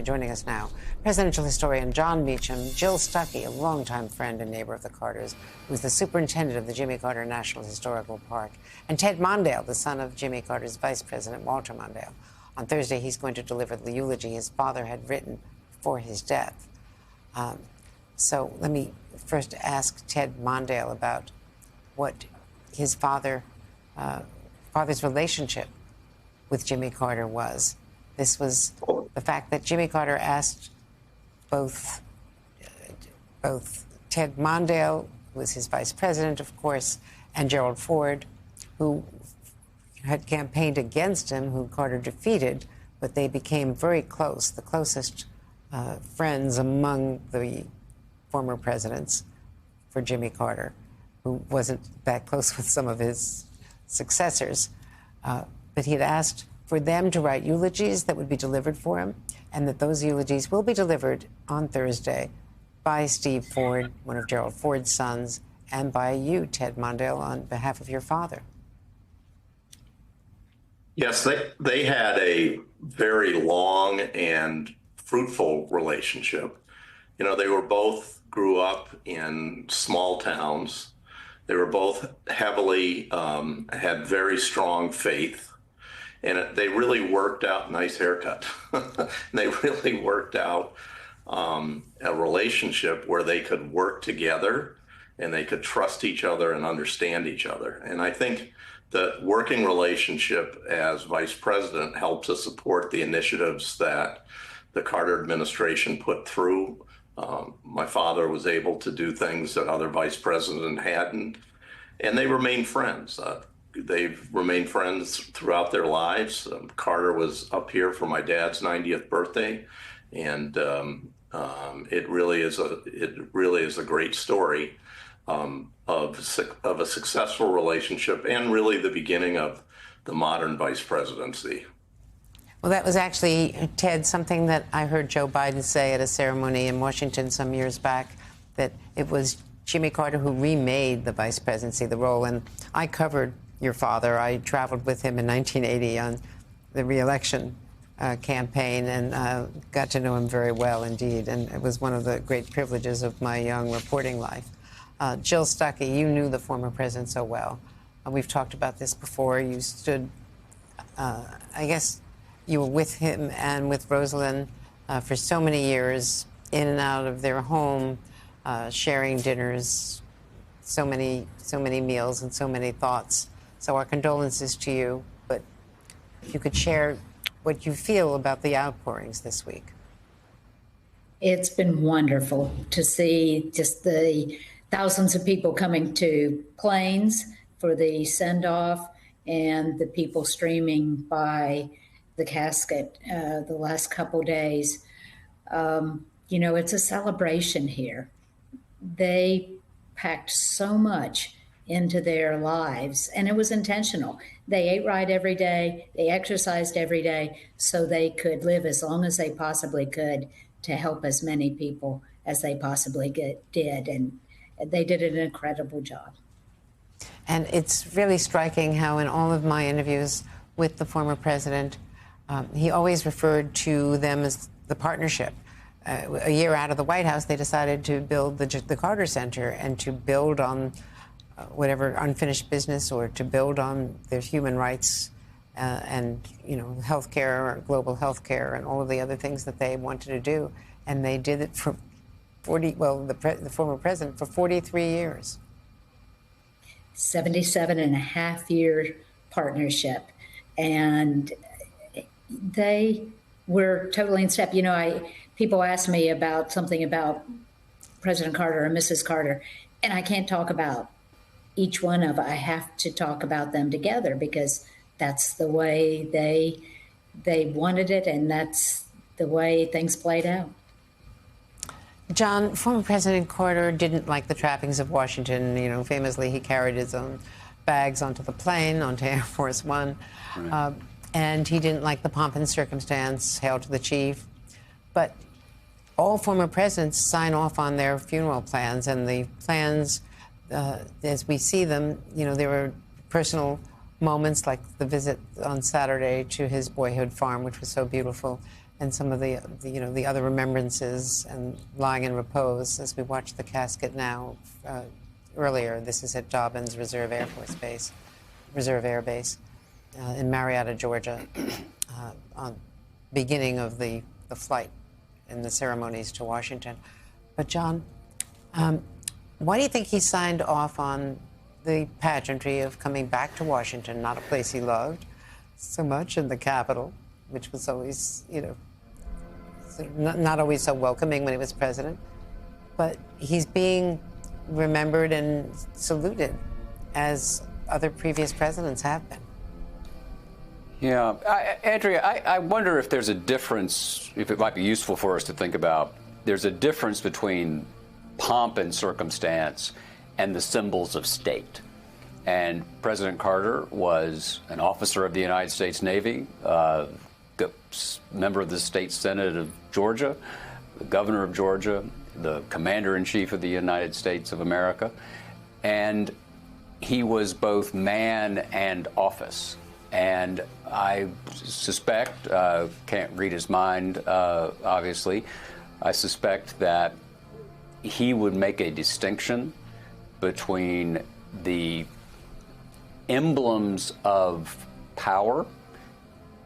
Joining us now, presidential historian Jon Meacham, Jill Stuckey, a longtime friend and neighbor of the Carters, who's the superintendent of the Jimmy Carter National Historical Park, and Ted Mondale, the son of Jimmy Carter's vice president, Walter Mondale. On Thursday, he's going to deliver the eulogy his father had written before his death. So let me first ask Ted Mondale about what his father's relationship with Jimmy Carter was. This was the fact that Jimmy Carter asked both Ted Mondale, who was his vice president, of course, and Gerald Ford, who had campaigned against him, who Carter defeated, but they became very close, the closest friends among the former presidents for Jimmy Carter, who wasn't that close with some of his successors. But he had asked for them to write eulogies that would be delivered for him, and that those eulogies will be delivered on Thursday by Steve Ford, one of Gerald Ford's sons, and by you, Ted Mondale, on behalf of your father. Yes, they had a very long and fruitful relationship. You know, they were both grew up in small towns. They were both heavily, had very strong faith. And they really worked out, nice haircut. They really worked out a relationship where they could work together and they could trust each other and understand each other. And I think the working relationship as vice president helped to support the initiatives that the Carter administration put through. My father was able to do things that other vice presidents hadn't, and they remained friends. They've remained friends throughout their lives. Carter was up here for my dad's 90th birthday, and it really is a great story of a successful relationship, and really the beginning of the modern vice presidency. Well, that was actually, Ted, something that I heard Joe Biden say at a ceremony in Washington some years back, that it was Jimmy Carter who remade the vice presidency, the role. And I covered your father. I traveled with him in 1980 on the re-election campaign, and got to know him very well indeed. And it was one of the great privileges of my young reporting life. Jill Stuckey, you knew the former president so well. We've talked about this before. You stood, I guess you were with him and with Rosalynn for so many years, in and out of their home, sharing dinners, so many meals and so many thoughts. So our condolences to you, but if you could share what you feel about the outpourings this week. It's been wonderful to see just the thousands of people coming to Plains for the send-off, and the people streaming by the casket the last couple days. You know, it's a celebration here. They packed so much into their lives, and it was intentional. They ate right every day, they exercised every day, so they could live as long as they possibly could to help as many people as they possibly did, and they did an incredible job. And it's really striking how in all of my interviews with the former president, he always referred to them as the partnership. A year out of the White House, they decided to build the Carter Center and to build on whatever unfinished business, or to build on their human rights and, you know, healthcare, global healthcare, and all of the other things that they wanted to do. And they did it for the former president for 43 years. 77 and a half year partnership. And they were totally in step. You know, people ask me about something about President Carter or Mrs. Carter, and I can't talk about each one of them. I have to talk about them together, because that's the way they wanted it, and that's the way things played out. John, former President Carter didn't like the trappings of Washington. You know, famously, he carried his own bags onto the plane, onto Air Force One. Right. And he didn't like the pomp and circumstance, hail to the chief. But all former presidents sign off on their funeral plans, and the plans, as we see them, you know, there were personal moments like the visit on Saturday to his boyhood farm, which was so beautiful. and some of the the other remembrances and lying in repose as we watch the casket now. Earlier, this is at Dobbins Reserve Air Base in Marietta, Georgia, on beginning of the flight and the ceremonies to Washington. But John, why do you think he signed off on the pageantry of coming back to Washington, not a place he loved so much, in the Capitol, which was always, not always so welcoming when he was president, but he's being remembered and saluted as other previous presidents have been? Yeah, Andrea, I wonder if there's a difference, if it might be useful for us to think about, there's a difference between pomp and circumstance and the symbols of state. And President Carter was an officer of the United States Navy, member of the State Senate of Georgia, the governor of Georgia, the commander-in-chief of the United States of America. And he was both man and office. And I suspect, can't read his mind, obviously, I suspect that he would make a distinction between the emblems of power,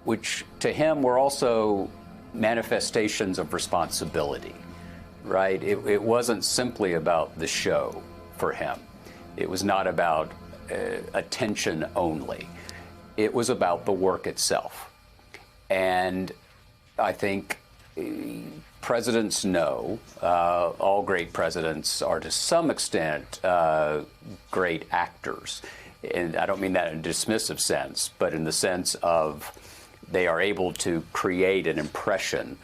which to him were also manifestations of responsibility, right? It wasn't simply about the show for him. It was not about attention only. It was about the work itself. And I think presidents know, all great presidents are to some extent great actors. And I don't mean that in a dismissive sense, but in the sense of they are able to create an impression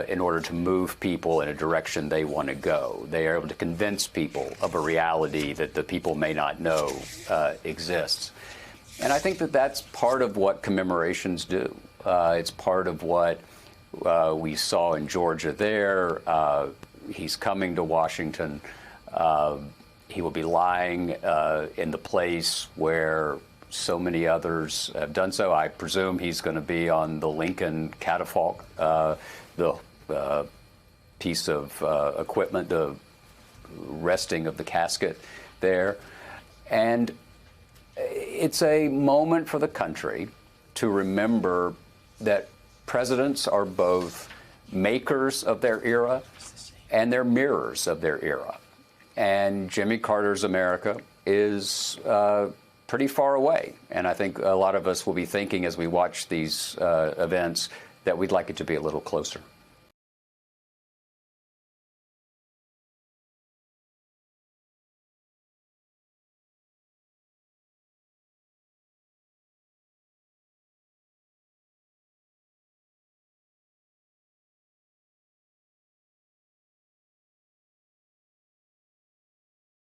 in order to move people in a direction they want to go. They are able to convince people of a reality that the people may not know exists. And I think that that's part of what commemorations do. It's part of what we saw in Georgia there. He's coming to Washington. He will be lying in the place where so many others have done so. I presume he's going to be on the Lincoln catafalque, the piece of equipment, the resting of the casket there. And it's a moment for the country to remember that presidents are both makers of their era and they're mirrors of their era. And Jimmy Carter's America is pretty far away. And I think a lot of us will be thinking as we watch these events that we'd like it to be a little closer.